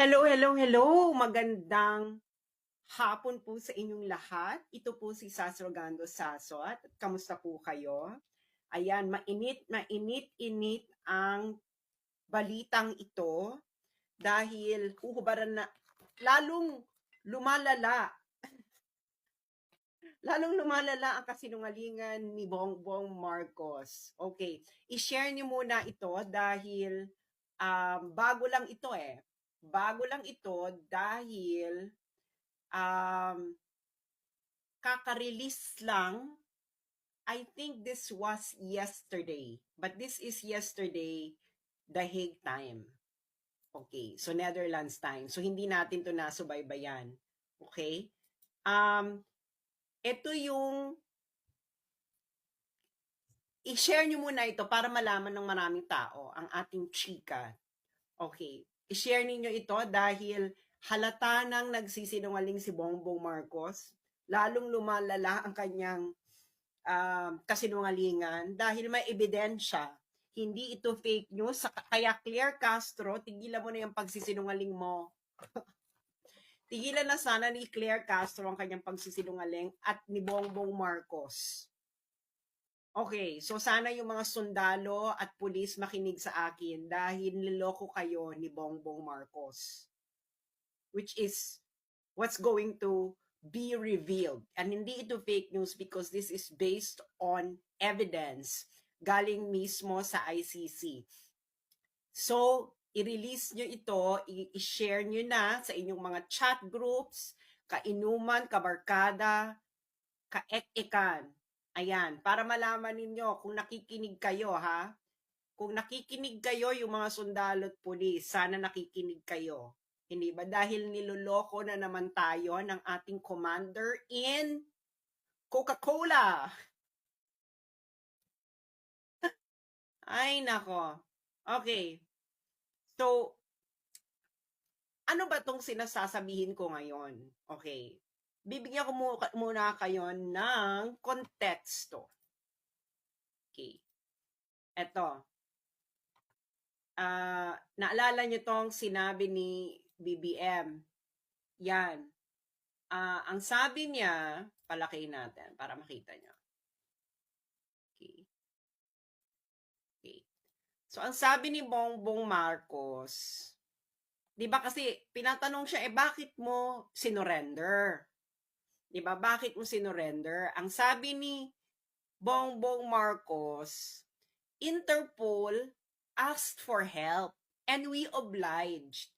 Hello, hello, hello! Magandang hapon po sa inyong lahat. Ito po si Sasrogando Sasot. Kamusta po kayo? Ayan, mainit-init ang balitang ito dahil uhubaran na, lalong lumalala, lalong lumalala ang kasinungalingan ni Bongbong Marcos. Okay, i-share niyo muna ito dahil bago lang ito eh. Bago lang ito dahil um, kaka-release lang. I think this was yesterday. But this is yesterday, The Hague time. Okay, so Netherlands time. So hindi natin to nasubaybayan. Okay? Ito yung i-share nyo muna ito para malaman ng maraming tao ang ating chika. Okay, i-share ninyo ito dahil halata nang nagsisinungaling si Bongbong Marcos, lalong lumalala ang kanyang kasinungalingan dahil may ebidensya. Hindi ito fake news. Kaya Claire Castro, tigilan mo na yung pagsisinungaling mo. Tigilan na sana ni Claire Castro ang kanyang pagsisinungaling at ni Bongbong Marcos. Okay, so sana yung mga sundalo at pulis makinig sa akin dahil niloko kayo ni Bongbong Marcos. Which is what's going to be revealed. And hindi ito fake news because this is based on evidence galing mismo sa ICC. So, i-release nyo ito, i-share nyo na sa inyong mga chat groups, kainuman, kabarkada, kaek-ekan. Ayan, para malaman ninyo kung nakikinig kayo, ha? Kung nakikinig kayo, yung mga sundalo at pulis, sana nakikinig kayo. Hindi ba? Dahil niloloko na naman tayo ng ating commander in Coca-Cola. Ay, nako. Okay. So, ano ba tong sinasasabihin ko ngayon? Okay. Bibigyan ko muna kayo ng konteksto. Okay. Eto. Naalala nyo tong sinabi ni BBM. Yan. Ang sabi niya, palakihin natin para makita nyo. Okay. Okay. So, ang sabi ni Bongbong Marcos, di ba kasi pinatanong siya, bakit mo sinurrender? Di ba, bakit mo sinurrender? Ang sabi ni Bongbong Marcos, Interpol asked for help and we obliged.